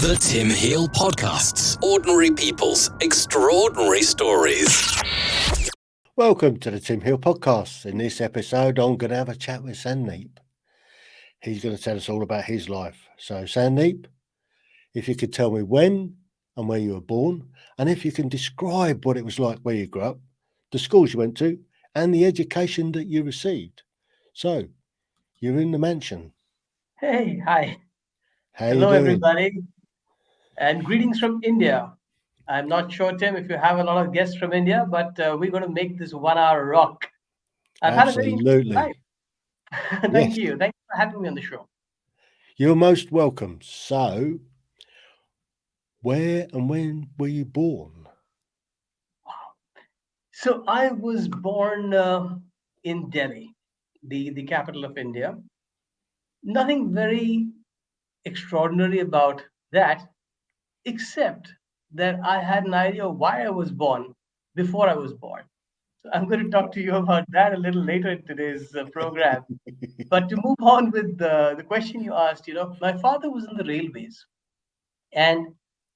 The Tim Heale Podcasts. Ordinary people's extraordinary stories. Welcome to the Tim Heale Podcast. In this episode, I'm going to have a chat with Sandeep. He's going to tell us all about his life. So, Sandeep, if you could tell me when and where you were born, and if you can describe what it was like where you grew up, the schools you went to, and the education that you received. So, you're in the mansion. Hey, hi. How Hello, you doing? everybody, and greetings from India. I'm not sure, Tim, if you have a lot of guests from India, but we're going to make this 1 hour rock. I've had a very interesting Absolutely. life. Yes, Thank you. Thank you for having me on the show. you're most welcome. So, where and when were you born? So I was born in Delhi, the capital of India. Nothing very extraordinary about that, except that I had an idea of why I was born before I was born. So I'm going to talk to you about that a little later in today's program. But to move on with the question you asked, my father was in the railways, and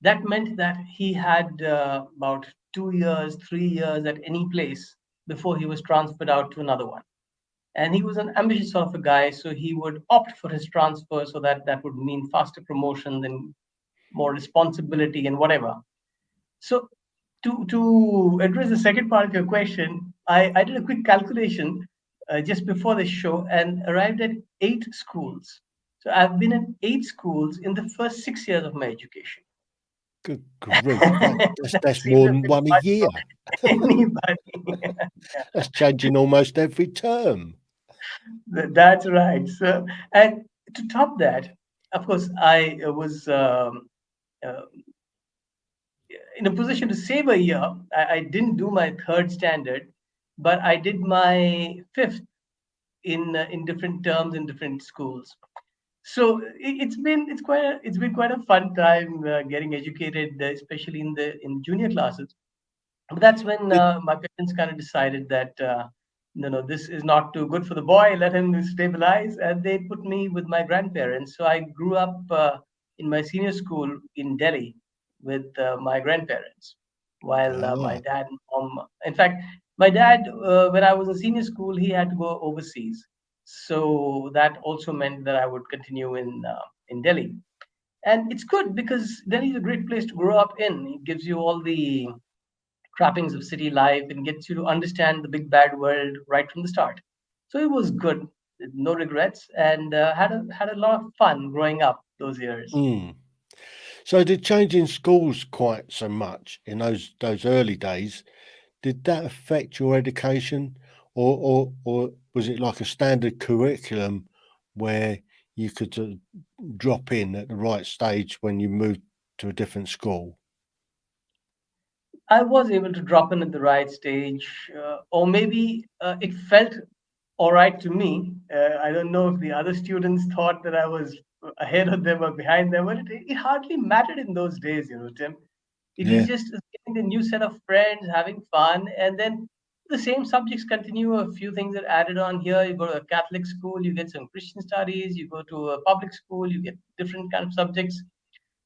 that meant that he had about 2 years, 3 years at any place before he was transferred out to another one. And he was an ambitious sort of a guy, so he would opt for his transfer so that that would mean faster promotions and more responsibility and whatever. So to address the second part of your question, I did a quick calculation just before the show and arrived at 8 schools. So I've been at 8 schools in the first 6 years of my education. Good grief, That that's seems more a than bit one a much year. for anybody. That's changing almost every term. That's right. So, and to top that, of course, I was uh, in a position to save a year. I didn't do my third standard, but I did my fifth in different terms in different schools. So it's been quite a fun time getting educated, especially in junior classes. But that's when Did, my parents kind of decided that no, this is not too good for the boy. Let him stabilize, and they put me with my grandparents. So I grew up in my senior school in Delhi with my grandparents, while my ah, dad and mom. In fact, my dad, when I was in senior school, he had to go overseas, so that also meant that I would continue in Delhi. And it's good because Delhi is a great place to grow up in. It gives you all the trappings of city life and gets you to understand the big bad world right from the start. So it was good, no regrets, and had a lot of fun growing up those years. mm. So did changing schools quite so much in those early days? Did that affect your education, or was it like a standard curriculum where you could drop in at the right stage when you moved to a different school? I was able to drop in at the right stage, or maybe it felt all right to me. I don't know if the other students thought that I was ahead of them or behind them, but it hardly mattered in those days, Tim. It was Yeah, just getting a new set of friends, having fun, and then the same subjects continue. A few things are added on here. You go to a Catholic school, you get some Christian studies. You go to a public school, you get different kind of subjects.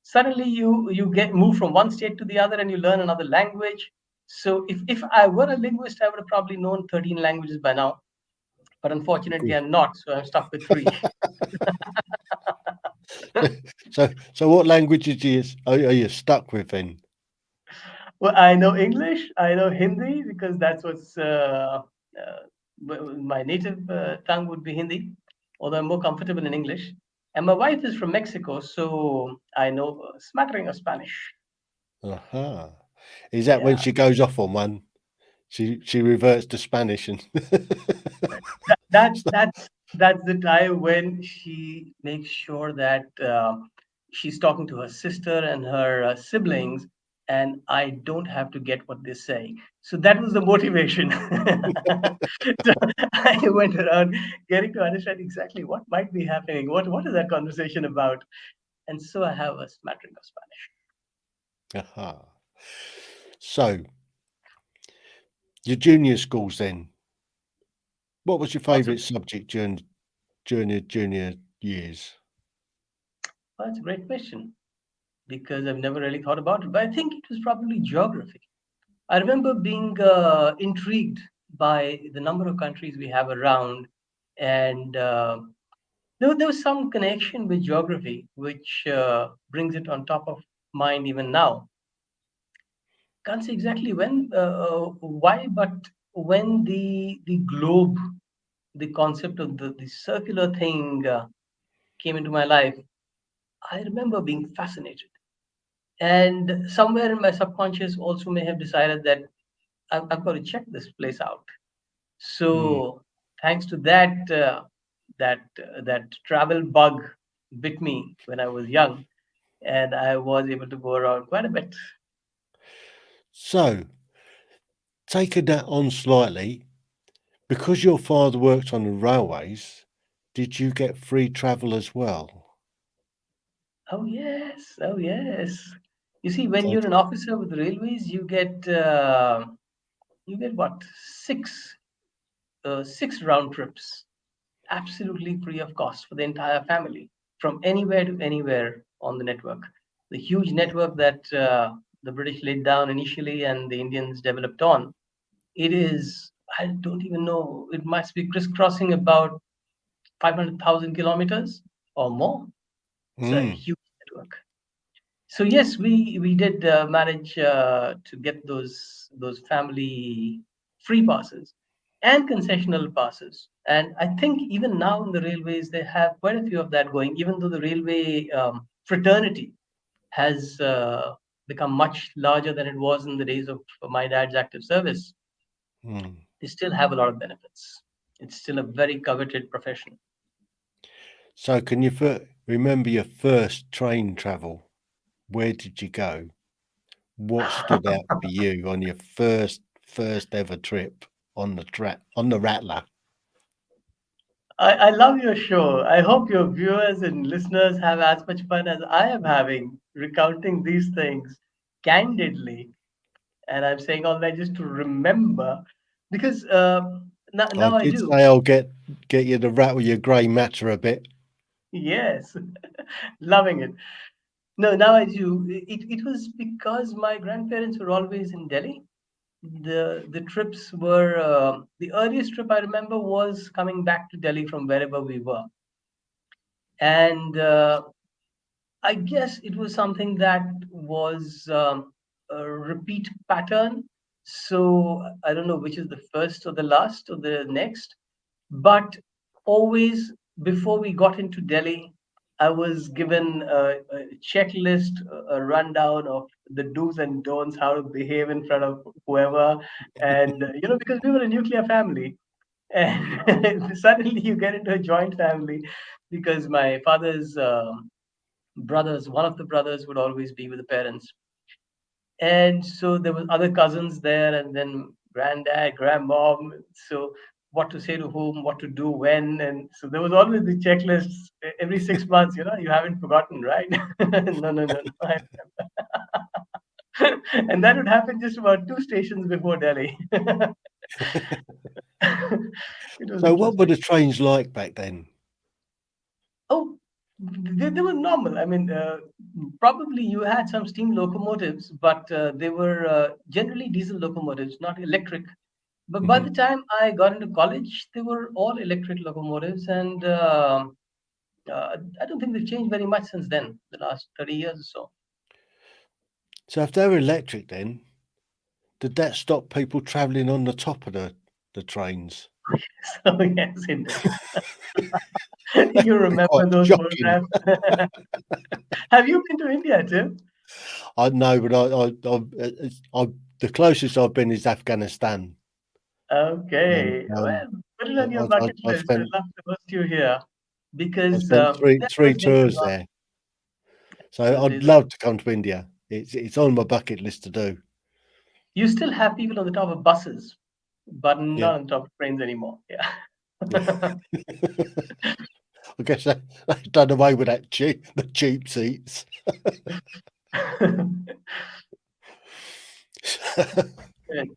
Suddenly, you get moved from one state to the other, and you learn another language. So, if I were a linguist, I would have probably known 13 languages by now. But unfortunately, good. I'm not. So I'm stuck with three. So what languages are you stuck with then? Well, I know English, I know Hindi because that's what's my native tongue would be Hindi, although I'm more comfortable in English. And my wife is from Mexico, so I know a smattering of Spanish. Aha. Is that when Yeah, she goes off on one? She reverts to Spanish and that, that So- that's the time when she makes sure that she's talking to her sister and her siblings, and I don't have to get what they say. So that was the motivation. So I went around getting to understand exactly what might be happening. What is that conversation about? And so I have a smattering of Spanish. Aha. So your junior schools then. What was your Lots of favourite subject during your junior years? Well, that's a great question. because I've never really thought about it. But I think it was probably geography. I remember being intrigued by the number of countries we have around, and there was some connection with geography, which brings it on top of mind even now. Can't say exactly why, but when the globe, the concept of the circular thing came into my life, I remember being fascinated. And somewhere in my subconscious also may have decided that I've got to check this place out. Mm. So thanks to that, that travel bug bit me when I was young, and I was able to go around quite a bit. So, taking that on slightly, because your father worked on the railways, did you get free travel as well? Oh yes, oh yes. You see, when So, you're an officer with the railways, you get what, six round trips, absolutely free of cost for the entire family, from anywhere to anywhere on the network. The huge network that the British laid down initially and the Indians developed on, it is, I don't even know, it must be crisscrossing about 500,000 kilometers or more. It's a mm, huge network. So yes, we did manage to get those family free passes and concessional passes. And I think even now in the railways they have quite a few of that going. Even though the railway fraternity has become much larger than it was in the days of my dad's active service, mm. they still have a lot of benefits. It's still a very coveted profession. So, can you remember your first train travel? Where did you go? What stood out for you on your first ever trip on the Rattler? I love your show. I hope your viewers and listeners have as much fun as I am having recounting these things candidly. And I'm saying all that just to remember because I now I did do. say I'll get you to rattle your grey matter a bit. Yes, loving it. No, now I do. It was because my grandparents were always in Delhi. The trips were the earliest trip I remember was coming back to Delhi from wherever we were. And I guess it was something that was a repeat pattern. So I don't know which is the first or the last or the next, but always before we got into Delhi, I was given a checklist, a rundown of the do's and don'ts, how to behave in front of whoever, and because we were a nuclear family, and suddenly you get into a joint family because my father's brothers, one of the brothers would always be with the parents, and so there was other cousins there, and then granddad, grandmom. So what to say to whom, what to do when, and so there was always the checklists every 6 months. You haven't forgotten, right? No, no, no, no. And that would happen just about two stations before Delhi. It was So, what were interesting. the trains like back then? Oh, they were normal. I mean, probably you had some steam locomotives, but they were generally diesel locomotives, not electric. But by the Mhm. time I got into college, they were all electric locomotives, and I don't think they've changed very much since then, the last 30 years or so. So, if they were electric, then did that stop people travelling on the top of the trains? So, yes, it did. That You would be quite remember those shocking. photographs? Have you been to India too? I know, but the closest I've been is Afghanistan, and Okay. Well, put it on your I, bucket list. I'd love to host you here I because spent three that three does make a tours lot. there. So Absolutely. I'd love to come to India. It's on my bucket list to do. You still have people on the top of buses, but Yeah, not on top of trains anymore. Yeah. yeah. I guess they've done away with the cheap seats. Good,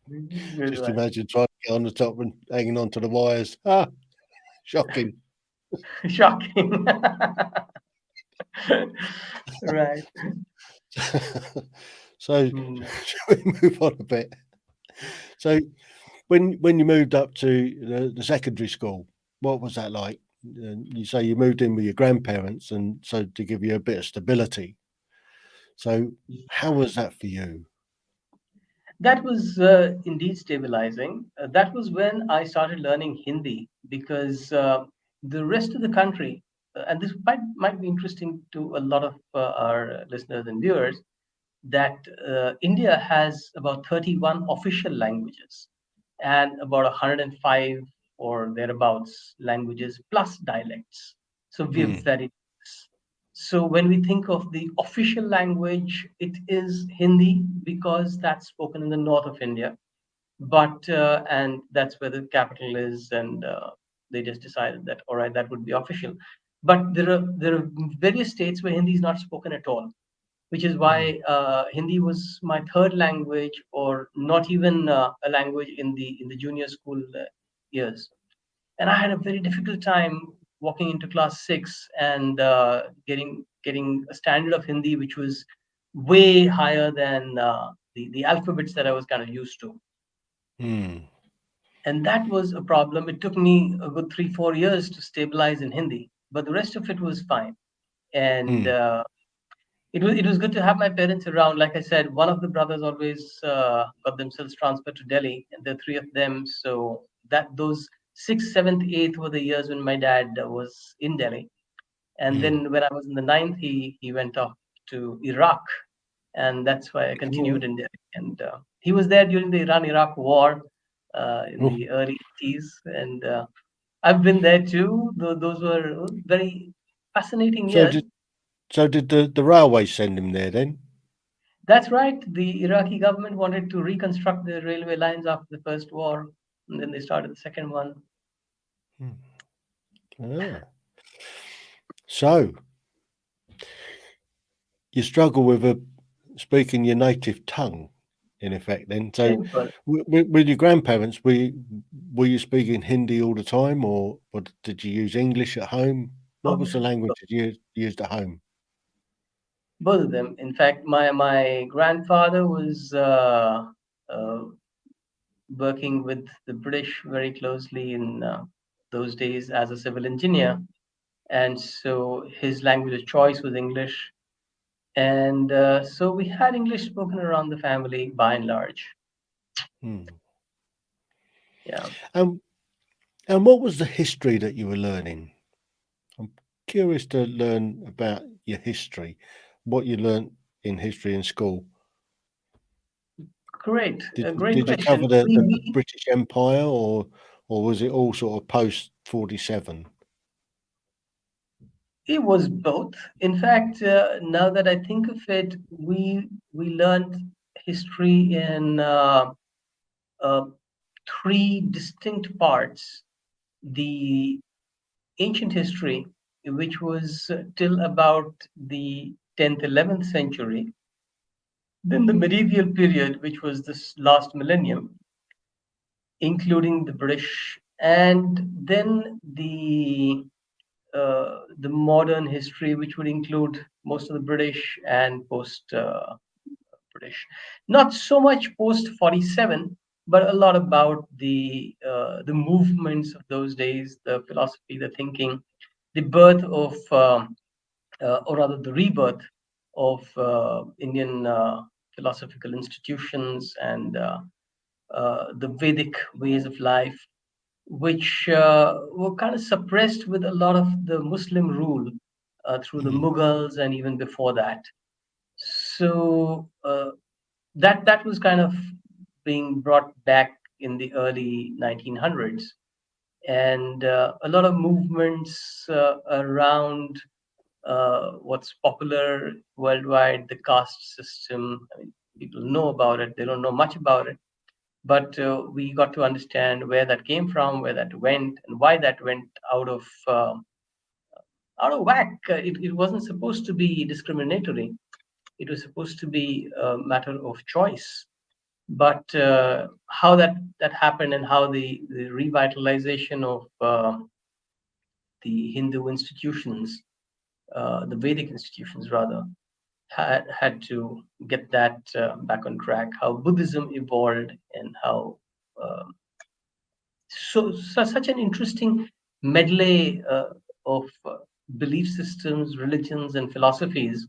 good Just one. imagine trying to get on the top and hanging on to the wires. Ah, shocking. Shocking. Right. So, Hmm. shall we move on a bit? So, when you moved up to the secondary school, what was that like? You say you moved in with your grandparents, and so to give you a bit of stability. So, how was that for you? That was indeed stabilizing. That was when I started learning Hindi because the rest of the country, and this might be interesting to a lot of our listeners and viewers, that India has about 31 official languages and about 105 or thereabouts languages plus dialects. So we're Mm, very diverse. So when we think of the official language, it is Hindi because that's spoken in the north of India. But and that's where the capital is, and they just decided that all right, that would be official. But there are various states where Hindi is not spoken at all, which is mm, why Hindi was my third language, or not even a language in the junior school years. And I had a very difficult time walking into class six and getting a standard of Hindi which was way higher than the alphabets that I was kind of used to. mm, And that was a problem. It took me a good 3 4 years to stabilize in Hindi, but the rest of it was fine. And mm, it was good to have my parents around. Like I said, one of the brothers always got themselves transferred to Delhi, and there are three of them. So that those sixth, seventh, eighth were the years when my dad was in Delhi. And mm. then when I was in the ninth, he went off to Iraq, and that's why I continued Oh, in Delhi. And he was there during the Iran-Iraq war in oh. the early 80s, and I've been there too. Those were very fascinating So years. did the railway send him there then? That's right. The Iraqi government wanted to reconstruct the railway lines after the first war, and then they started the second one. Hmm. Ah. So you struggle with speaking your native tongue, in effect. Then, so Simple. with your grandparents, were you speaking Hindi all the time, or did you use English at home? What Both, was the language that you used at home? both of them. In fact, my grandfather was uh, working with the British very closely in those days as a civil engineer, and so his language of choice was English. And so we had English spoken around the family by and large. Hmm. Yeah. And and what was the history that you were learning? I'm curious to learn about your history, what you learnt in history in school. Great, a great Did you question. cover the British Empire, or was it all sort of post 47? It was both. In fact, now that I think of it, we learned history in uh, three distinct parts. The ancient history, which was till about the 10th, 11th century, then the medieval period, which was this last millennium, including the British, and then the modern history, which would include most of the British and post British. Not so much post 47, but a lot about the movements of those days, the philosophy, the thinking, the birth of, or rather, the rebirth of Indian philosophical institutions and the Vedic ways of life, which were kind of suppressed with a lot of the Muslim rule through the Mm, Mughals and even before that. So that was kind of being brought back in the early 1900s, and a lot of movements around what's popular worldwide, the caste system. I mean, people know about it; they don't know much about it, but we got to understand where that came from, where that went, and why that went out of whack. It wasn't supposed to be discriminatory. It was supposed to be a matter of choice. But how that happened, and how the revitalization of the Hindu institutions, the Vedic institutions rather, had to get that back on track. How Buddhism evolved and how um such an interesting medley of belief systems, religions, and philosophies,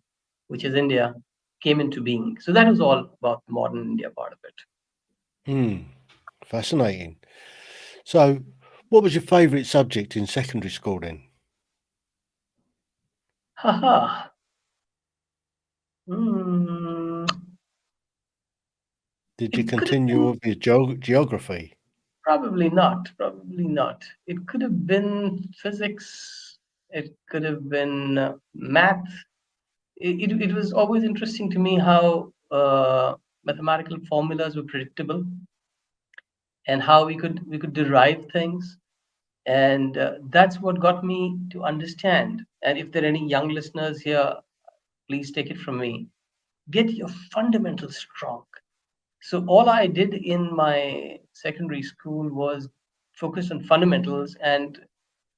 which is India, came into being. So that was all about the modern India part of it. Hmm. Fascinating. So, what was your favourite subject in secondary school then? Haha. Hmm. Did you It could have been continue with your geography? probably not. Probably not. It could have been physics. It could have been math. It was always interesting to me how mathematical formulas were predictable and how we could derive things, and that's what got me to understand. And if there are any young listeners here, please take it from me, get your fundamentals strong. So all I did in my secondary school was focus on fundamentals, and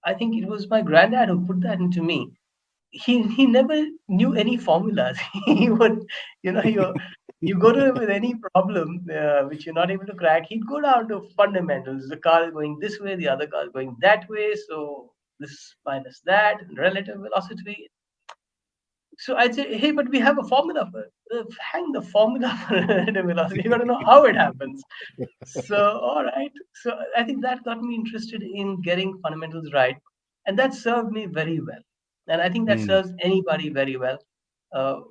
I think it was my granddad who put that into me. He never knew any formulas. He would, you go to him with any problem which you're not able to crack. He'd go down to fundamentals. The car is going this way, the other car is going that way. So this minus that, relative velocity. So I'd say, hey, but we have a formula for it. Hang the formula for relative velocity. You got to know how it happens. So, all right. So I think that got me interested in getting fundamentals right. And that served me very well. And I think that Hmm. serves anybody very well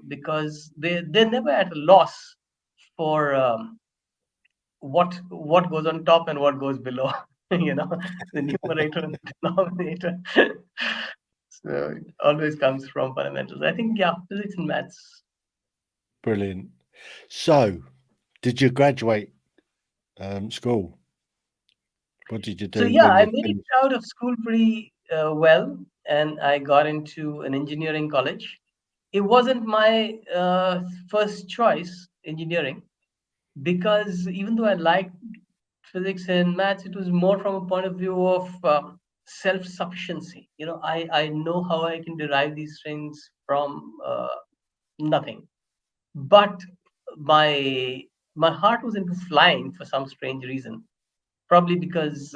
because they're never at a loss for what goes on top and what goes below. you know, the numerator and the denominator. So it always comes from fundamentals. I think, yeah, physics and maths. Brilliant. So, did you graduate school? What did you So do yeah, when I you made it finished? out of school pretty well, and I got into an engineering college. It wasn't my first choice, engineering, because even though I liked physics and maths, it was more from a point of view of self-sufficiency. I know how I can derive these things from nothing. But my my heart was into flying for some strange reason, probably because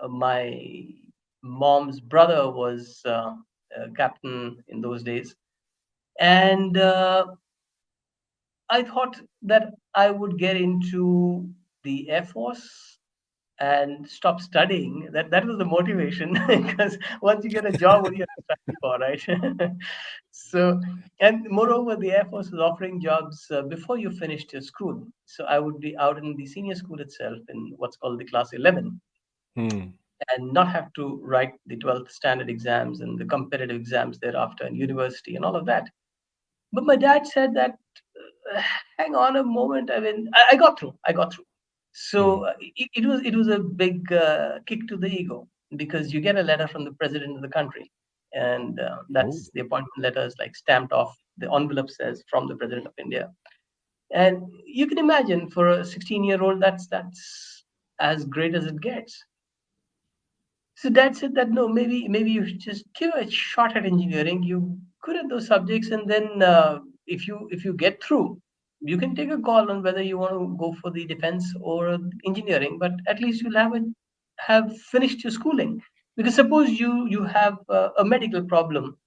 my mom's brother was a captain in those days, and I thought that I would get into the Air Force and stop studying. That was the motivation because once you get a job, what do you have to study for, right? So, and moreover, the Air Force was offering jobs before you finished your school. So I would be out in the senior school itself in what's called the class 11 Hmm. and not have to write the 12th standard exams and the competitive exams thereafter in university and all of that. But my dad said that, uh, hang on a moment. I mean, I got through. I got through. Hmm. So it was a big kick to the ego because you get a letter from the president of the country, and Oh. that's the appointment letter is like stamped off. The envelope says from the president of India, and you can imagine for a 16-year-old, that's as great as it gets. So dad said that no, maybe you should just give a shot at engineering. You good at those subjects, and then if you get through, you can take a call on whether you want to go for the defense or engineering. But at least you'll have finished your schooling. Because suppose you have a medical problem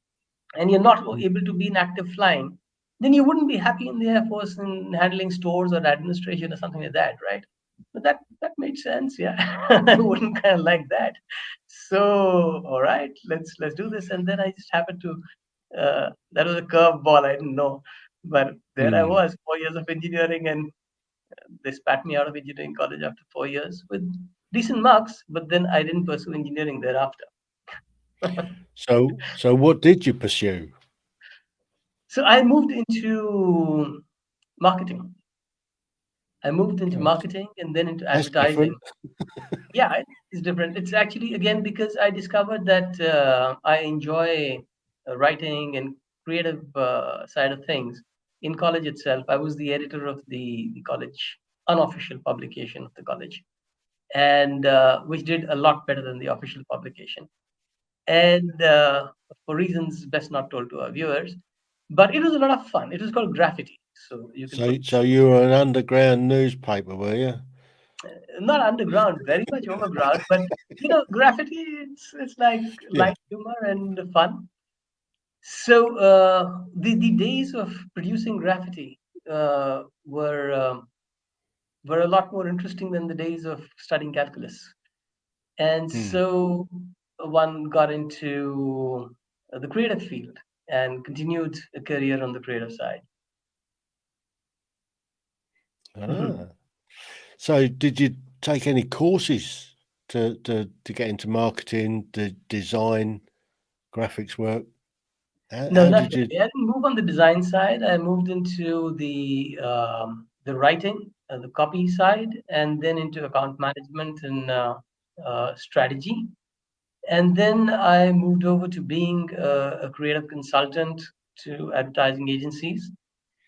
and you're not able to be in active flying, then you wouldn't be happy in the Air Force and handling stores or administration or something like that, right? But that made sense, yeah. I wouldn't kind of like that. So, all right, let's do this. And then I just happened to that was a curveball, I didn't know. But there I Hmm. was, 4 years of engineering, and they spat me out of engineering college after 4 years with decent marks, but then I didn't pursue engineering thereafter. So what did you pursue? So I moved into marketing. I moved into Oh, marketing and then into that's different. advertising. Yeah, it's different. It's actually again because I discovered that I enjoy writing and creative side of things. In college itself, I was the editor of the college unofficial publication of the college, and which did a lot better than the official publication. And for reasons best not told to our viewers, But it was a lot of fun. It was called graffiti. So you can put So you were an underground newspaper, were you? not underground, very much overground, but graffiti. It's like Yeah. light humor and fun. So the days of producing graffiti uh, were um, were a lot more interesting than the days of studying calculus. And Mm. so one got into the creative field and continued a career on the creative side. Ah. So did you take any courses to get into marketing, the design, graphics work? No, How not did you? really. I didn't move on the design side. I moved into the writing, the copy side, and then into account management and strategy. And then I moved over to being a creative consultant to advertising agencies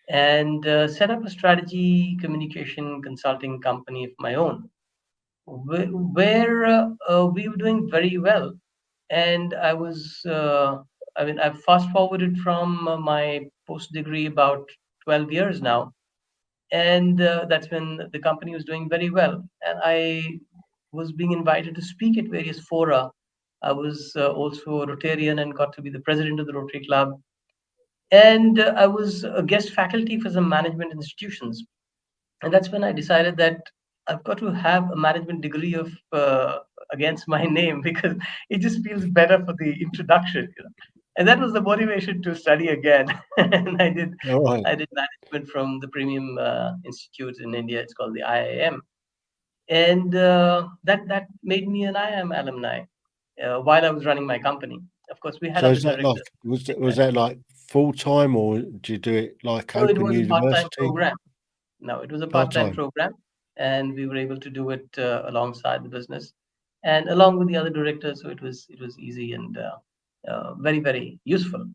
and set up a strategy communication consulting company of my own, where we were doing very well. And I mean, I've fast forwarded from my post degree about 12 years now. And that's when the company was doing very well. And I was being invited to speak at various fora. I was also a Rotarian and got to be the president of the Rotary Club. And I was a guest faculty for some management institutions. And that's when I decided that I've got to have a management degree of against my name because it just feels better for the introduction. And that was the motivation to study again. And All right. I did management from the premium institute in India. It's called the IIM, and that made me an IIM alumni while I was running my company. Of course, we had So other is that like directors. was that like full time, or do you do it like No, it Open was a part-time University? program. No, it was a Part part-time time. program, and we were able to do it alongside the business and along with the other directors. So it was easy and very very useful.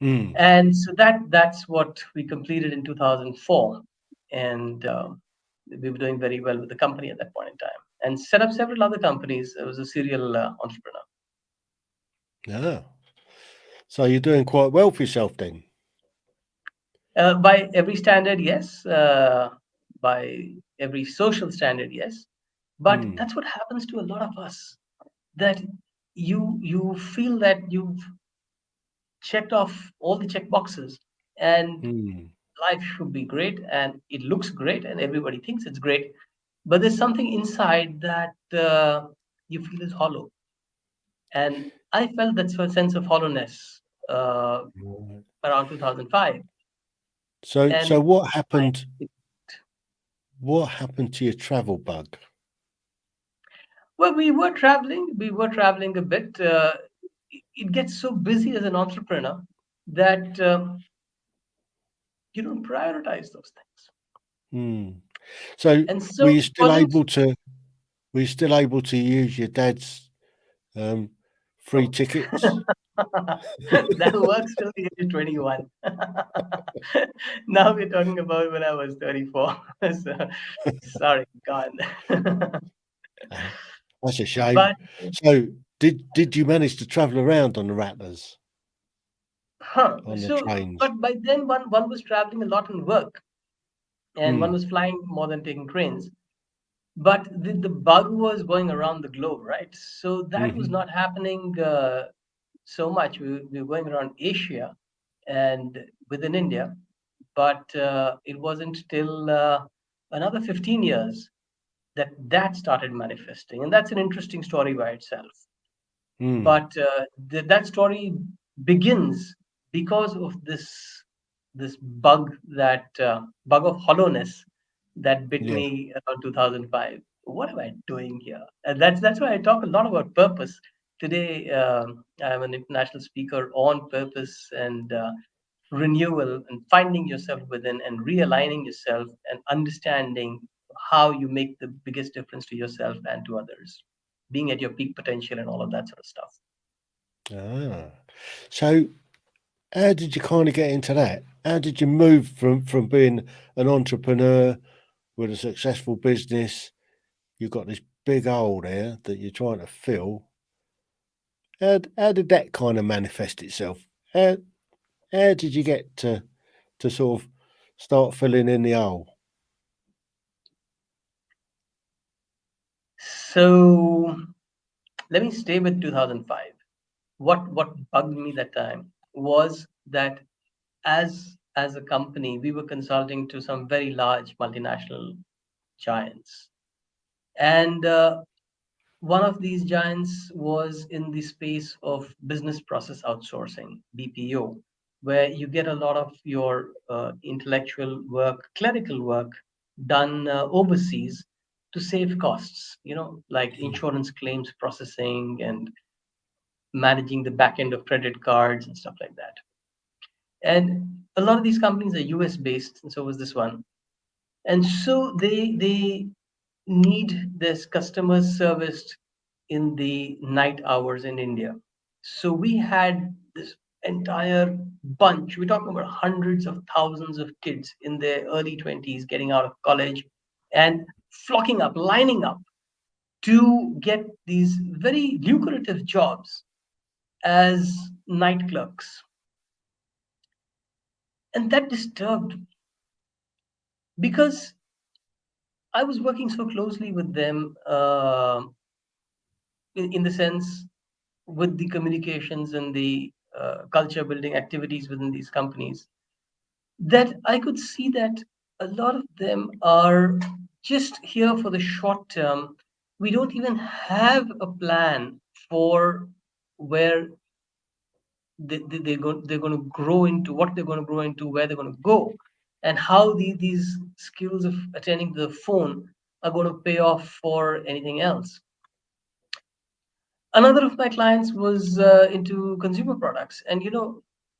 Mm. And so that's what we completed in 2004, and we were doing very well with the company at that point in time, and set up several other companies. I was a serial entrepreneur. Yeah. So you're doing quite well for yourself then. By every standard, yes. By every social standard, yes. But Mm. that's what happens to a lot of us. That you feel that you've checked off all the check boxes, and Mm. life should be great, and it looks great, and everybody thinks it's great. But there's something inside that you feel is hollow, and I felt that sense of hollowness uh, Right. around 2005, So and what I happened? What happened to your travel bug? well, we were traveling a bit. It gets so busy as an entrepreneur that you don't prioritize those things. Mm. So And were so you it still wasn't. able to were you still able to use your dad's um, free Oh. tickets? That works till the age of 21. Now we're talking about when I was 34. So, sorry, gone. Ah, that's a shame. But So did you manage to travel around on the Rattlers, on the so trains? but by then one was traveling a lot in work, and one Mm. was flying more than taking trains. But the bug was going around the globe, right? So that was Mhm. not happening so much. We were going around Asia and within India, but it wasn't till another 15 years that that started manifesting, and that's an interesting story by itself. Mm. But that story begins because of this bug of hollowness that bit Yeah. me around 2005. What am I doing here? And that's why I talk a lot about purpose today. I'm an international speaker on purpose and renewal and finding yourself within and realigning yourself and understanding how you make the biggest difference to yourself and to others, being at your peak potential and all of that sort of stuff. Ah. So how did you kind of get into that? How did you move from being an entrepreneur with a successful business? You've got this big hole there that you're trying to fill. How did that kind of manifest itself? How, How did you get to sort of start filling in the hole? So let me stay with 2005. What bugged me that time was that as a company, we were consulting to some very large multinational giants, and one of these giants was in the space of business process outsourcing, BPO, where you get a lot of your intellectual work, clerical work done overseas to save costs, like Mm, insurance claims processing and managing the back end of credit cards and stuff like that. And a lot of these companies are US based, and so was this one. And so they need this customers serviced in the night hours in India. So we had this entire bunch. We're talking about hundreds of thousands of kids in their early 20s getting out of college and flocking up, lining up to get these very lucrative jobs as night clerks. And that disturbed me because I was working so closely with them in the sense with the communications and the culture building activities within these companies that I could see that a lot of them are just here for the short term. We don't even have a plan for where they're going to grow into, what they're going to grow into, where they're going to go, and how these skills of attending to the phone are going to pay off for anything else. Another of my clients was into consumer products, and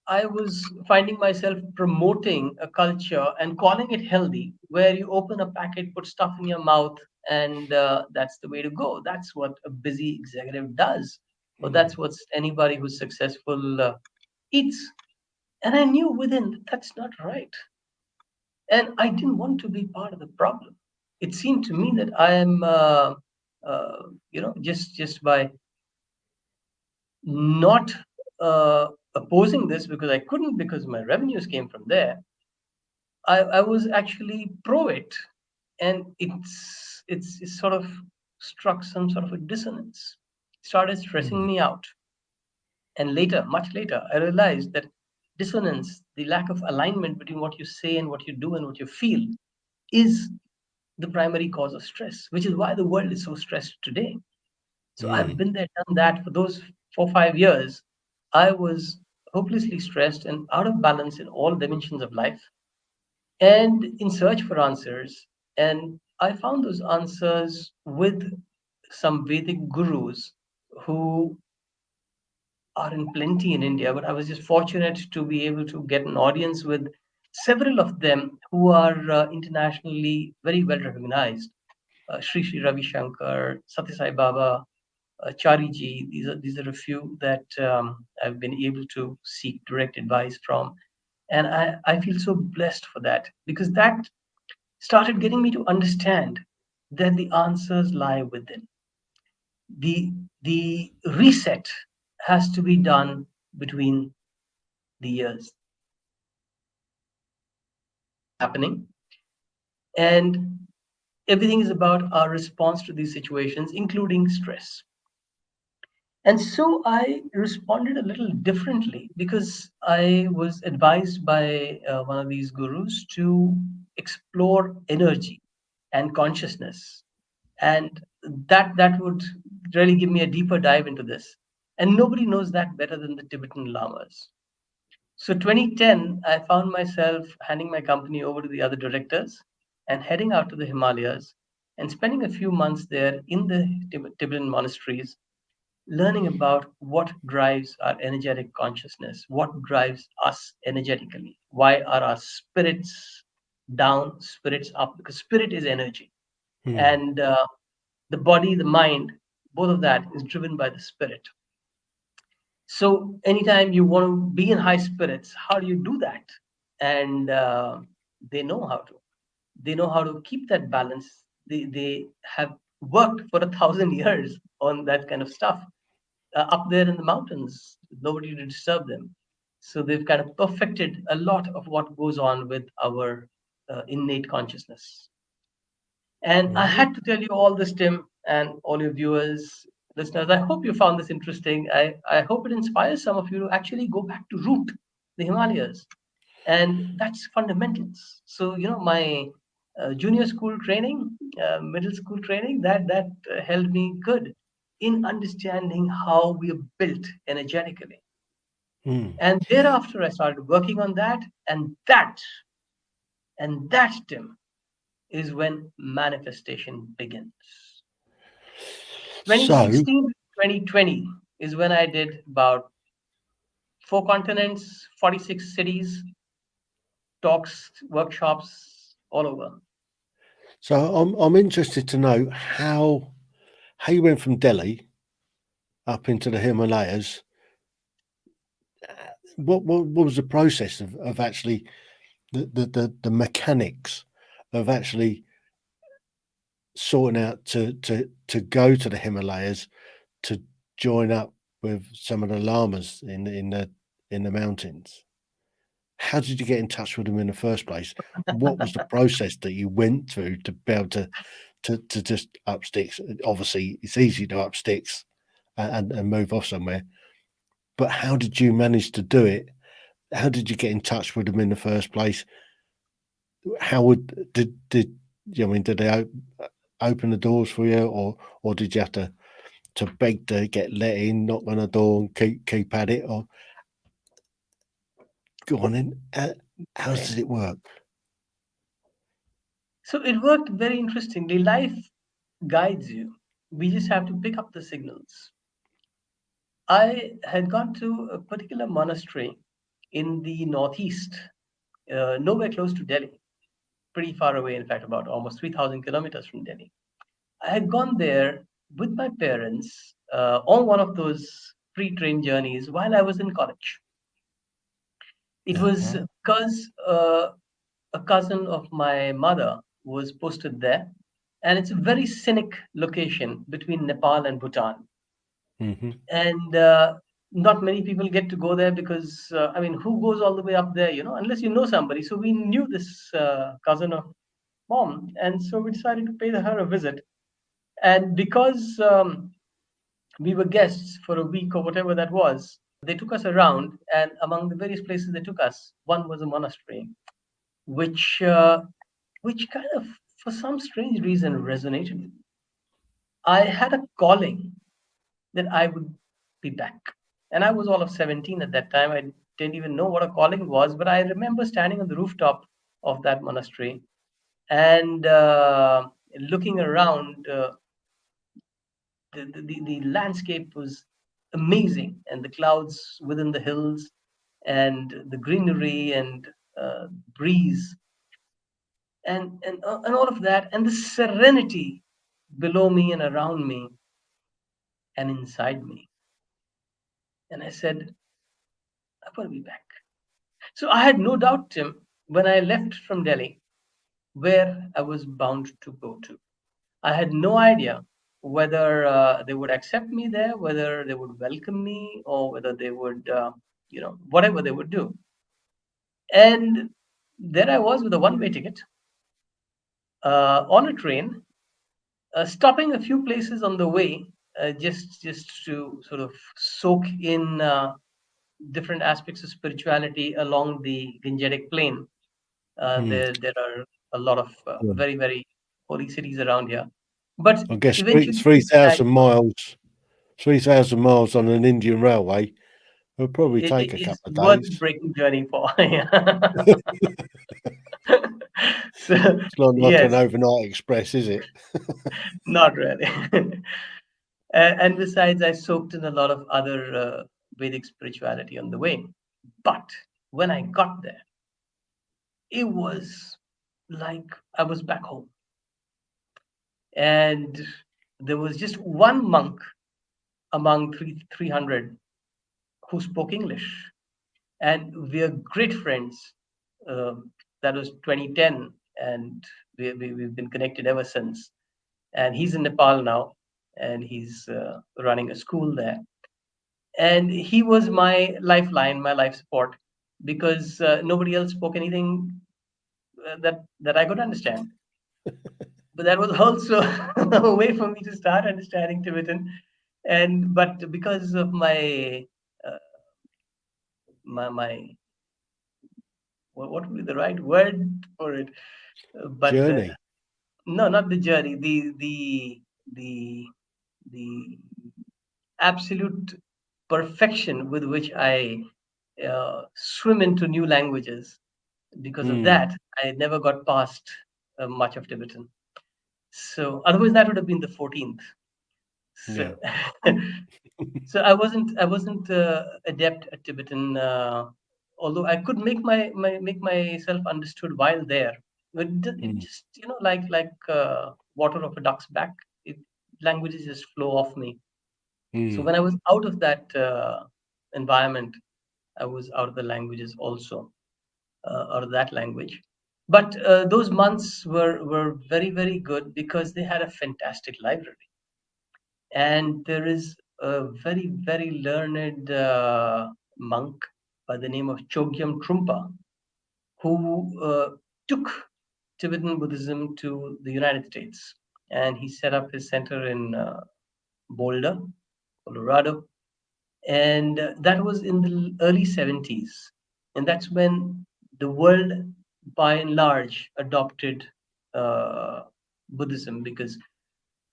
I was finding myself promoting a culture and calling it healthy, where you open a packet, put stuff in your mouth, and that's the way to go. That's what a busy executive does, or mm, that's what anybody who's successful eats. And I knew within that that's not right, and I didn't want to be part of the problem. It seemed to me that I am just by not uh, opposing this, because I couldn't, because my revenues came from there. I was actually pro it, and it's sort of struck some sort of a dissonance. Started stressing mm, me out, and later, much later, I realized that dissonance, the lack of alignment between what you say and what you do and what you feel, is the primary cause of stress, which is why the world is so stressed today. So I've mm, been there, done that for those 4 5 years. I was hopelessly stressed and out of balance in all dimensions of life and in search for answers. And I found those answers with some Vedic gurus who are in plenty in India. But I was just fortunate to be able to get an audience with several of them who are internationally very well recognized. Sri Sri Ravi Shankar, Satya Sai Baba, Chariji. These are a few that I've been able to seek direct advice from, and I feel so blessed for that, because that started getting me to understand that the answers lie within. The reset has to be done between the years. Happening, and everything is about our response to these situations, including stress. And so I responded a little differently, because I was advised by one of these gurus to explore energy and consciousness. And that would really give me a deeper dive into this. And nobody knows that better than the Tibetan lamas. So 2010, I found myself handing my company over to the other directors and heading out to the Himalayas and spending a few months there in the Tibetan monasteries, learning about what drives our energetic consciousness, what drives us energetically. Why are our spirits down, spirits up? Because spirit is energy. mm, And the body, the mind, both of that is driven by the spirit. So anytime you want to be in high spirits, how do you do that? And they know how to. They know how to keep that balance. They have worked for 1,000 years on that kind of stuff up there in the mountains, nobody to disturb them. So they've kind of perfected a lot of what goes on with our innate consciousness. And I Right. had to tell you all this, Tim, and all your viewers, listeners. I hope you found this interesting. I hope it inspires some of you to actually go back to root the Himalayas. And that's fundamentals. So, my junior school training, middle school training, that held me good in understanding how we are built energetically. Mm. And thereafter, I started working on that, and that, Tim, is when manifestation begins. So, 2016 to 2020 is when I did about 4 continents, 46 cities, talks, workshops all over. so I'm interested to know how you went from Delhi up into the Himalayas. What was the process of actually the mechanics of actually sorting out to go to the Himalayas to join up with some of the lamas in the mountains? How did you get in touch with them in the first place? What was the process that you went through to be able to just up sticks? Obviously, it's easy to up sticks and move off somewhere, but how did you manage to do it? How did you get in touch with them in the first place? How would did you know, I mean, did they open the doors for you, or did you have to beg to get let in, knock on the door, and keep at it, or go on in? How Right. did it work? So it worked very interestingly. Life guides you. We just have to pick up the signals. I had gone to a particular monastery in the northeast, nowhere close to Delhi, pretty far away, in fact, about almost 3,000 kilometers from Delhi. I had gone there with my parents on one of those pre train journeys while I was in college. It was Uh-huh. because a cousin of my mother was posted there, and it's a very scenic location between Nepal and Bhutan. Mhm. And not many people get to go there because, I mean, who goes all the way up there, unless you know somebody. So we knew this cousin of mom, and so we decided to pay her a visit. And because we were guests for a week or whatever that was, they took us around, and among the various places they took us, one was a monastery, which which kind of, for some strange reason, resonated with me. I had a calling that I would be back. And I was all of 17 at that time. I didn't even know what a calling was, but I remember standing on the rooftop of that monastery and looking around. The landscape was amazing, and the clouds within the hills, and the greenery, and breeze, and all of that, and the serenity below me and around me and inside me. And I said, I want to be back. So I had no doubt, Tim, when I left from Delhi, where I was bound to go to. I had no idea whether they would accept me there, whether they would welcome me, or whether they would, whatever they would do. And there I was with a one-way ticket on a train, stopping a few places on the way, just to sort of soak in different aspects of spirituality along the Gangetic Plain. Mm. There are a lot of Yeah. very, very holy cities around here. But I guess eventually, three I, thousand miles, 3,000 miles on an Indian railway will probably it take a is couple of worth days. breaking journey for. Yeah. So It's not like an yes, overnight express, is it? not really. And besides, I soaked in a lot of other Vedic spirituality on the way. But when I got there, it was like I was back home. And there was just one monk among 300 who spoke English. And we are great friends. That was 2010, and we've been connected ever since. And he's in Nepal now, and he's running a school there. and he was my lifeline, my life support, because nobody else spoke anything that I could understand. But that was also a way for me to start understanding Tibetan. And but because of uh, my what would be the right word for it? But Journey. no, not the journey. The absolute perfection with which I swim into new languages. Because of Mm, that, I never got past much of Tibetan. So otherwise, that would have been the 14th. yeah. So so I wasn't adept at Tibetan, although I could make myself understood while there. But it Mm, just like water off a duck's back. It, languages just flow off me. So mm. when I was out of that environment, I was out of the languages also, out of that language. But those months were very very good because they had a fantastic library, and there is a very very learned monk by the name of Chogyam Trungpa who took Tibetan Buddhism to the United States, and he set up his center in Boulder, Colorado, and that was in the early 70s, and that's when the world by and large adopted uh, Buddhism, because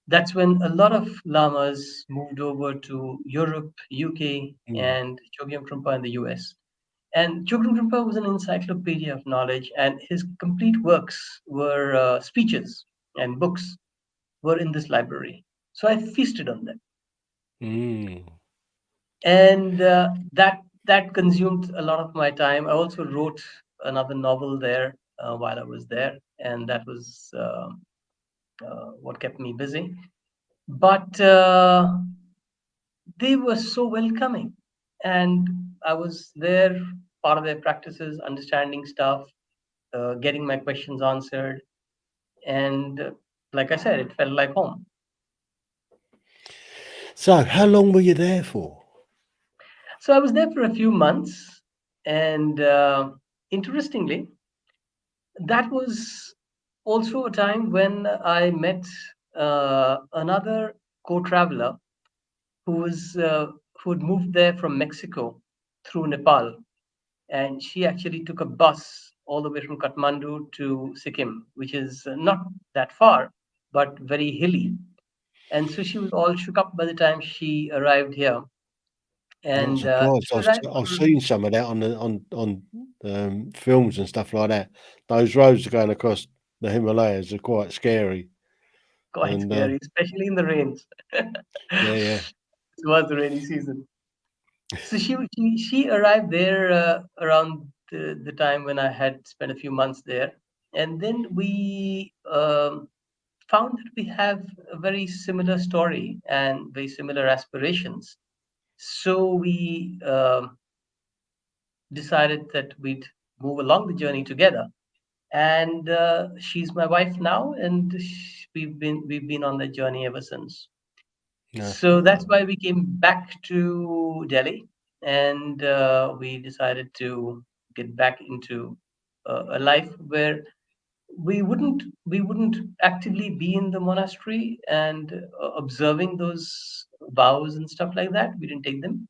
that's when a lot of lamas moved over to Europe, UK, Mm. and Chogyam Trungpa in the US. And Chogyam Trungpa was an encyclopedia of knowledge, and his complete works were speeches and books were in this library. So I feasted on them, Mm. and that consumed a lot of my time. I also wrote another novel there while I was there, and that was what kept me busy. But they were so welcoming, and I was there, part of their practices, understanding stuff, getting my questions answered, and like I said, it felt like home. So, how long were you there for? So I was there for a few months, and interestingly, that was also a time when I met another co-traveler who was who had moved there from Mexico through Nepal, and she actually took a bus all the way from Kathmandu to Sikkim, which is not that far, but very hilly. And so she was all shook up by the time she arrived here. Not And surprised. she arrived I've for seen some of that on films and stuff like that. Those roads going across the Himalayas are quite scary. quite And scary, especially in the rains. yeah, yeah. It was the rainy season. So she arrived there around the time when I had spent a few months there, and then we found that we have a very similar story and very similar aspirations. So we decided that we'd move along the journey together. And she's my wife now, and we've been on the journey ever since. No. So that's why we came back to Delhi, and we decided to get back into a life where we wouldn't actively be in the monastery and observing those vows and stuff like that. We didn't take them,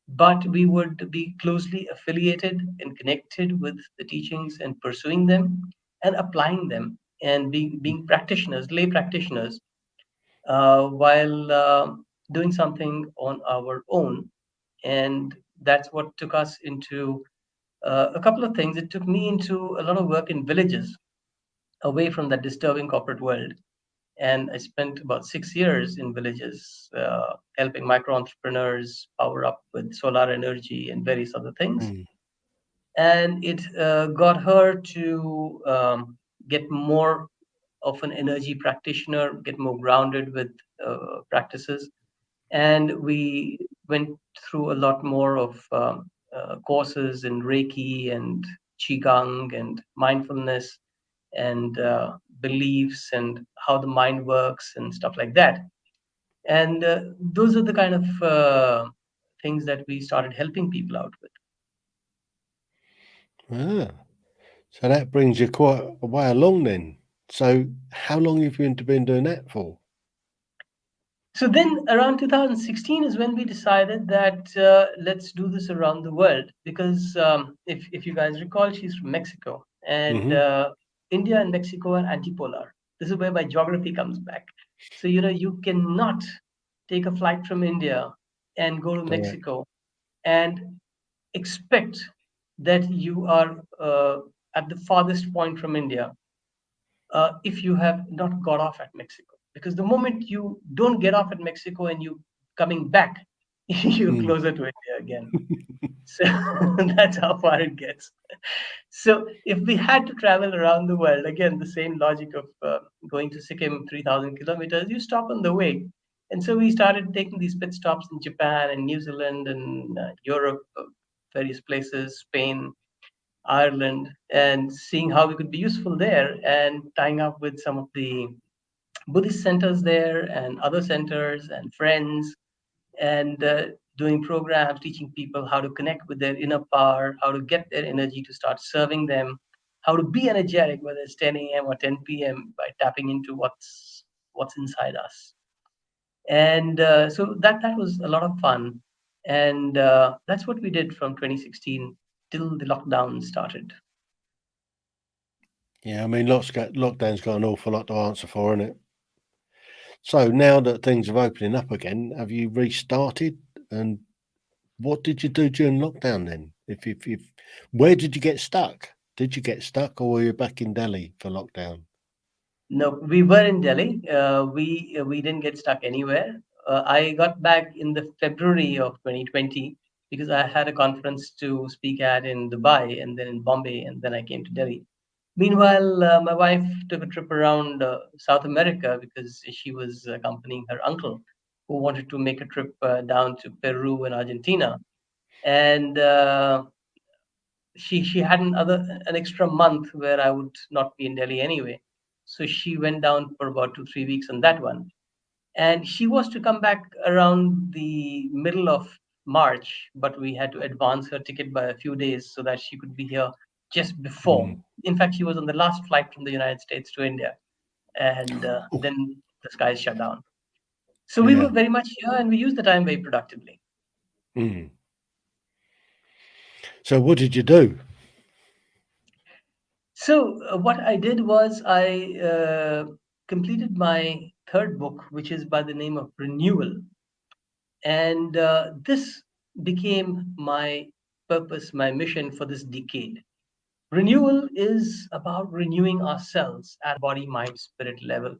but we would be closely affiliated and connected with the teachings and pursuing them and applying them and being practitioners, lay practitioners, while doing something on our own. And that's what took us into a couple of things. It took me into a lot of work in villages away from that disturbing corporate world. And I spent about 6 years in villages, helping micro entrepreneurs power up with solar energy and various other things. Mm. And it got her to get more of an energy practitioner, get more grounded with practices. And we went through a lot more of courses in Reiki and Qigong and mindfulness and beliefs and how the mind works and stuff like that. And those are the kind of things that we started helping people out with. Ah, so that brings you quite a way along then. So how long have you been doing that for? So then around 2016 is when we decided that let's do this around the world, because if you guys recall, she's from Mexico, and Mm-hmm. India and Mexico are antipolar. This is where my geography comes back. So you cannot take a flight from India and go to Correct. Mexico and expect that you are at the farthest point from India if you have not got off at Mexico. Because the moment you don't get off at Mexico and you coming back, you're Mm. closer to India again. So that's how far it gets. So if we had to travel around the world, again, the same logic of going to Sikkim, 3,000 kilometers, you stop on the way. And so we started taking these pit stops in Japan and New Zealand and Europe, various places, Spain, Ireland, and seeing how we could be useful there and tying up with some of the Buddhist centers there and other centers and friends and doing programs, teaching people how to connect with their inner power, how to get their energy to start serving them, how to be energetic, whether it's 10 a.m. or 10 p.m. by tapping into what's inside us. And so that was a lot of fun, and that's what we did from 2016 till the lockdown started. Yeah, I mean, lockdown's got an awful lot to answer for, isn't it? So now that things are opening up again, have you restarted? And what did you do during lockdown then? If where did you get stuck? Did you get stuck, or were you back in Delhi for lockdown? No, we were in Delhi. We didn't get stuck anywhere. I got back in the February of 2020 because I had a conference to speak at in Dubai and then in Bombay, and then I came to Delhi. Meanwhile, my wife took a trip around South America because she was accompanying her uncle who wanted to make a trip down to Peru and Argentina. And she had an extra month where I would not be in Delhi anyway. So she went down for about 2 3 weeks on that one, and she was to come back around the middle of March, but we had to advance her ticket by a few days so that she could be here just before. Mm. In fact, she was on the last flight from the United States to India, and Oh, then the skies shut down. So we were yeah. very much here, and we used the time very productively. Mm. So what did you do? So what I did was I completed my third book, which is by the name of Renewal, and this became my purpose, my mission for this decade. Renewal is about renewing ourselves at body, mind, spirit level,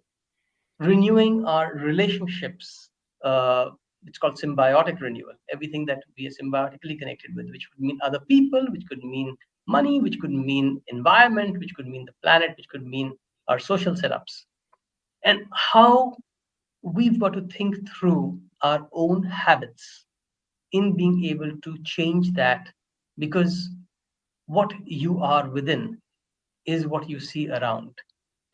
renewing our relationships. It's called symbiotic renewal. Everything that we are symbiotically connected with, which would mean other people, which could mean money, which could mean environment, which could mean the planet, which could mean our social setups, and how we've got to think through our own habits in being able to change that, because what you are within is what you see around.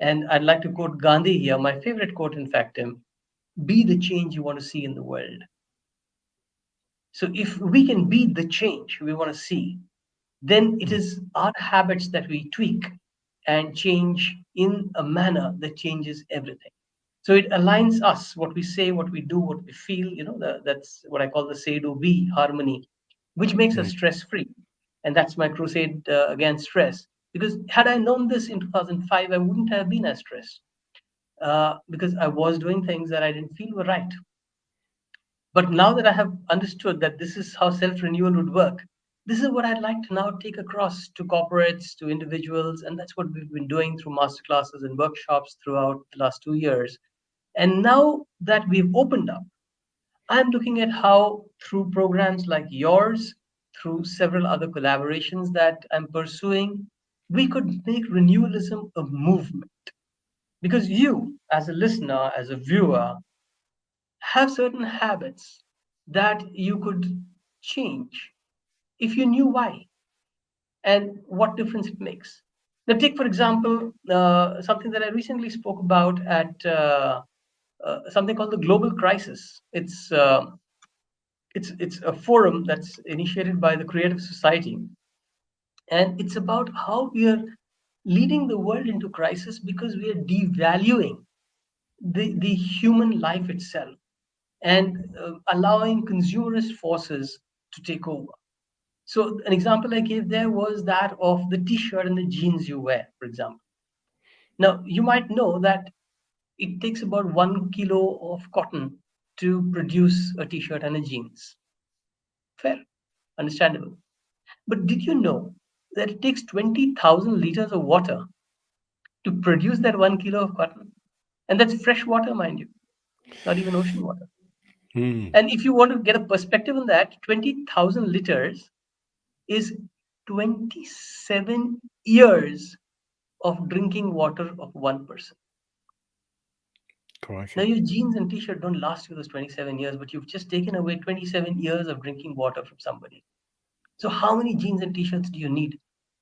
And I'd like to quote Gandhi here, my favorite quote, in fact, be the change you want to see in the world. So if we can be the change we want to see, then it Mm. is our habits that we tweak and change in a manner that changes everything. So it aligns us, what we say, what we do, what we feel, that's what I call the say do be harmony, which makes us Mm. stress free. And that's my crusade against stress. Because had I known this in 2005, I wouldn't have been as stressed, because I was doing things that I didn't feel were right. But now that I have understood that this is how self renewal would work, this is what I'd like to now take across to corporates, to individuals. And that's what we've been doing through masterclasses and workshops throughout the last 2 years. And now that we've opened up, I'm looking at how, through programs like yours, through several other collaborations that I'm pursuing, we could make renewalism a movement. Because you, as a listener, as a viewer, have certain habits that you could change if you knew why and what difference it makes. Now, take, for example, something that I recently spoke about at something called the global crisis. It's It's a forum that's initiated by the Creative Society, and it's about how we are leading the world into crisis because we are devaluing the human life itself and allowing consumerist forces to take over. So an example I gave there was that of the t-shirt and the jeans you wear, for example. Now you might know that it takes about 1 kilo of cotton to produce a t-shirt and a jeans. Fair, understandable. But did you know that it takes 20,000 liters of water to produce that 1 kilo of cotton? And that's fresh water, mind you, not even ocean water. Mm. And if you want to get a perspective on that, 20,000 liters is 27 years of drinking water of one person. Now, Crikey. your jeans and t shirt don't last you those 27 years, but you've just taken away 27 years of drinking water from somebody. So, how many jeans and t shirts do you need?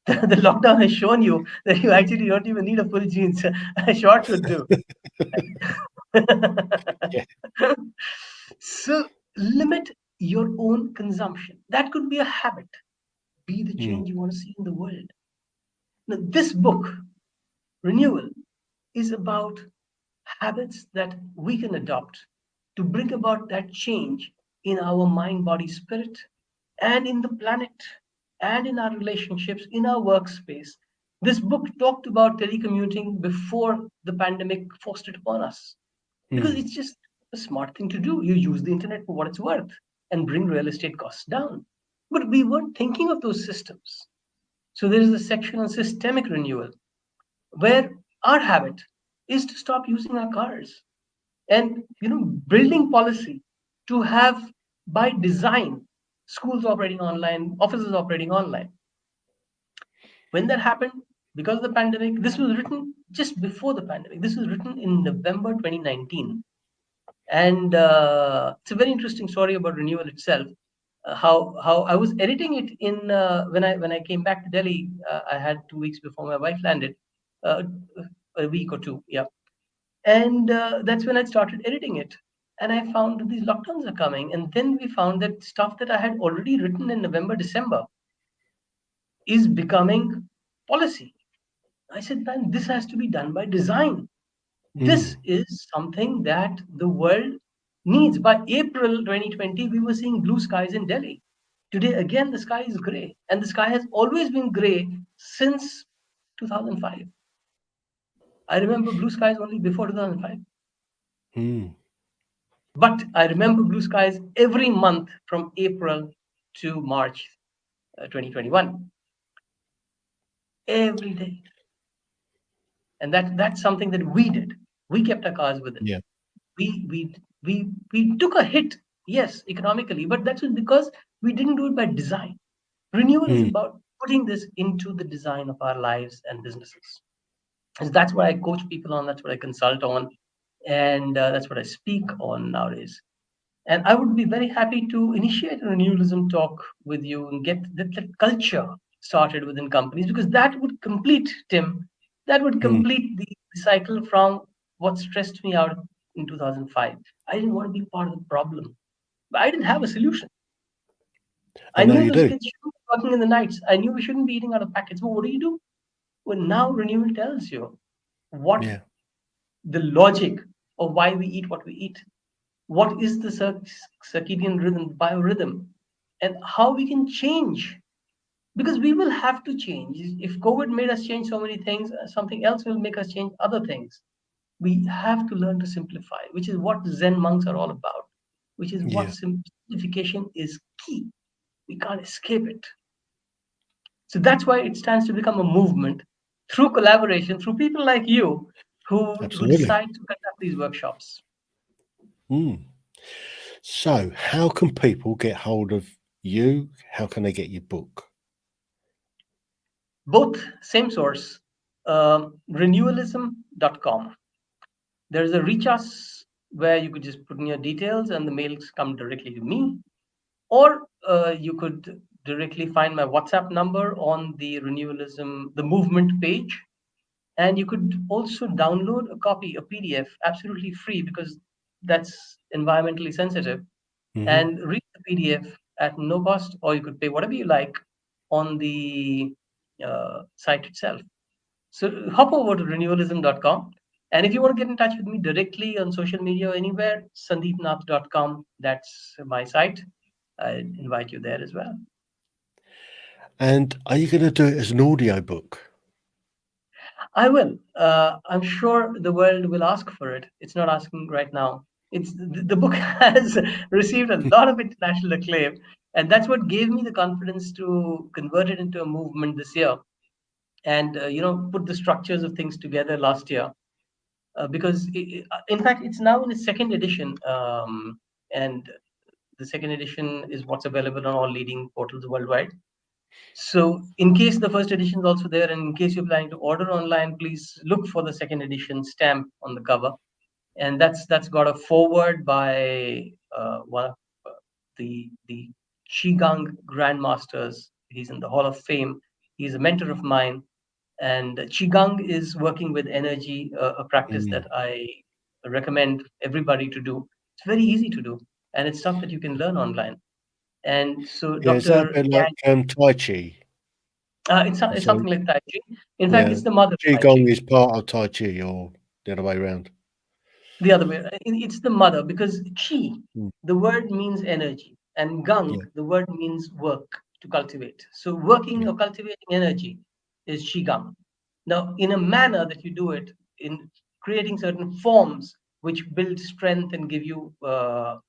The lockdown has shown you that you actually don't even need a full jeans. A short would do. Yeah. So, limit your own consumption. That could be a habit. Be the Mm. change you want to see in the world. Now, this book, Renewal, is about habits that we can adopt to bring about that change in our mind, body, spirit, and in the planet, and in our relationships, in our workspace. This book talked about telecommuting before the pandemic forced it upon us because Mm. it's just a smart thing to do. You use the internet for what it's worth and bring real estate costs down. But we weren't thinking of those systems. So there is a section on systemic renewal where our habit is to stop using our cars and building policy to have by design schools operating online, offices operating online. When that happened, because of the pandemic, this was written just before the pandemic. This was written in November 2019. And it's a very interesting story about renewal itself. How I was editing it in when I came back to Delhi. I had 2 weeks before my wife landed, uh, a week or two, yeah. And that's when I started editing it. And I found that these lockdowns are coming, and then we found that stuff that I had already written in November, December is becoming policy. I said, man, this has to be done by design. This Mm. is something that the world needs. By April 2020, we were seeing blue skies in Delhi. Today, again, the sky is gray. And the sky has always been gray since 2005. I remember blue skies only before 2005. Mm. But I remember blue skies every month from April to March 2021, every day. And that's something that we did. We kept our cars with it. Yeah. We took a hit, yes, economically, but that's because we didn't do it by design. Renewal is Mm. about putting this into the design of our lives and businesses. And that's what I coach people on. That's what I consult on, and that's what I speak on nowadays. And I would be very happy to initiate a renewalism talk with you and get that culture started within companies because that would complete, Tim, that would Mm. complete the cycle from what stressed me out in 2005. I didn't want to be part of the problem, but I didn't have a solution. I And now knew you those do. kids shouldn't be working in the nights. I knew we shouldn't be eating out of packets. But what do? Well, now renewal tells you what Yeah. the logic of why we eat what we eat. What is the circadian rhythm, biorhythm, and how we can change. Because we will have to change. If COVID made us change so many things, something else will make us change other things. We have to learn to simplify, which is what Zen monks are all about, which is what Yeah. simplification is key. We can't escape it. So that's why it stands to become a movement through collaboration, through people like you who Absolutely. decide to conduct these workshops. Mm. So, how can people get hold of you? How can they get your book? Both same source, renewalism.com. There's a reach us where you could just put in your details and the mails come directly to me, or you could directly find my WhatsApp number on the renewalism, the movement page. And you could also download a copy, a PDF, absolutely free because that's environmentally sensitive, Hmm. and read the the PDF at no cost, or you could pay whatever you like on the site itself. So hop over to RENEWALism.com. And if you want to get in touch with me directly on social media or anywhere, SandeepNath.com. That's my site. I invite you there as well. And are you going to do it as an audio book? I will. I'm sure the world will ask for it. It's not asking right now. The book has received a lot of international acclaim, and that's what gave me the confidence to convert it into a movement this year, and put the structures of things together last year. Because in fact, it's now in its second edition, and the second edition is what's available on all leading portals worldwide. So in case the first edition is also there, and in case you're planning to order online, please look for the second edition stamp on the cover. And that's got a foreword by one of the Qigong grandmasters. He's in the Hall of Fame. He's a mentor of mine. And Qigong is working with energy, a practice that I recommend everybody to do. It's very easy to do, and it's stuff that you can learn online. And so Yeah, is that a Dr. bit Yang, like Tai Chi? it's something like Tai Chi. In fact, Yeah, it's the mother of Tai Chi. Qigong is part of Tai Chi, or the other way around. The other way, it's the mother, because Qi, Mm. the word means energy, and Gang, Yeah. the word means work, to cultivate. So working or cultivating energy is Qigong. Now, in a manner that you do it, in creating certain forms which build strength and give you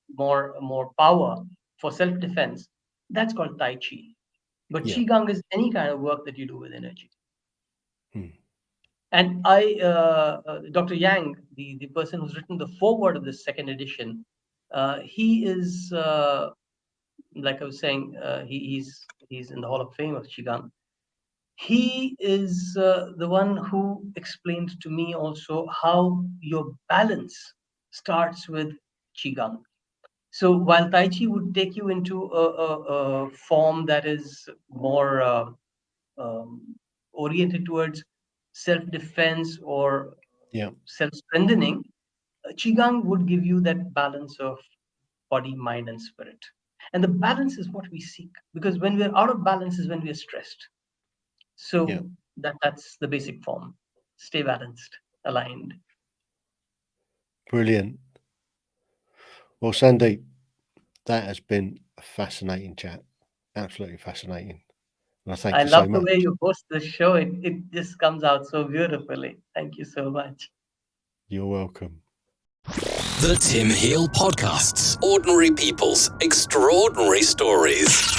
more power for self-defense, that's called Tai Chi. But Yeah. Qigong is any kind of work that you do with energy. Hmm. And Dr. Yang, the person who's written the foreword of this second edition, he is, like I was saying, he's in the Hall of Fame of Qigong. He is the one who explained to me also how your balance starts with Qigong. So while Tai Chi would take you into a form that is more oriented towards self-defense or Yeah. self-strengthening, Qigong would give you that balance of body, mind, and spirit. And the balance is what we seek, because when we're out of balance is when we're stressed. So Yeah. that's the basic form. Stay balanced, aligned. Brilliant. Well, Sandeep, that has been a fascinating chat. Absolutely fascinating. And I thank I you so love the much. way you host the show. It just comes out so beautifully. Thank you so much. You're welcome. The Tim Heale Podcasts. Ordinary people's extraordinary stories.